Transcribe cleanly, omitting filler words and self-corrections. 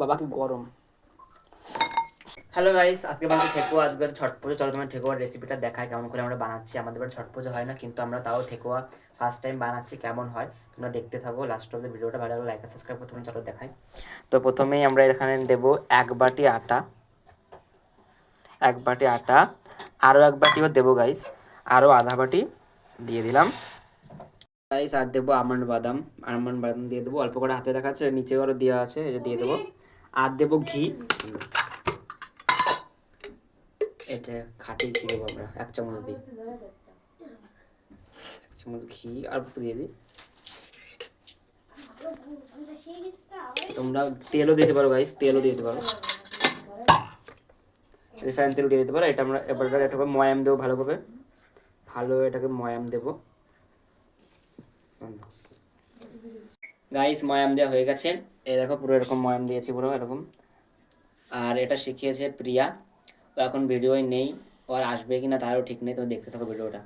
বাবা কি গরম। হ্যালো গাইস, আজকে বানাচ্ছি ঠেকুয়া। আজকে হচ্ছে ছট পুজো। চলো তোমার ঠেকুয়ার রেসিপিটা দেখাই কেমন করে আমরা বানাচ্ছি। আমাদের বাড়ি ছট পুজো হয় না, কিন্তু আমরা তাও ঠেকুয়া ফার্স্ট টাইম বানাচ্ছি। কেমন হয় তোমরা দেখতে থাকো লাস্ট অব্দি। ভিডিওটা ভালো লাগলে লাইক আর সাবস্ক্রাইব করতে হবে। চলো দেখাই। তো প্রথমেই আমরা এখানে দেব এক বাটি আটা, এক বাটি আটা, আরও এক বাটিও দেবো গাইস, আরও আধা বাটি দিয়ে দিলাম গাইস। আর দেবো আমন্ড বাদাম, আমন্ড বাদাম দিয়ে দেবো অল্প করে, হাতে দেখাচ্ছে, নিচেও আরও দেওয়া আছে, এই যে দিয়ে দেবো। আর দেবো ঘি, এটা খাঁটি ঘি দেবো আমরা এক চামচ দিই, এক চামচ ঘি আর একটু দিয়ে দিই। তোমরা তেলও দিতে পারো গাইস, তেলও দিতে পারো, রিফাইন তেল দিয়ে দিতে পারো। এটা আমরা এবার এটাকে ময়াম দেবো ভালো করে, ভালো এটাকে ময়াম দেবো গাইস। ময়াম দেওয়া হয়ে গেছে, এই দেখো পুরো এরকম ময়াম দিয়েছি, পুরো এরকম। আর এটা শিখিয়েছে প্রিয়া। ও এখন ভিডিওয় নেই, ও আর আসবে কিনা তারও ঠিক নেই, তো দেখতে থাকো ভিডিওটা।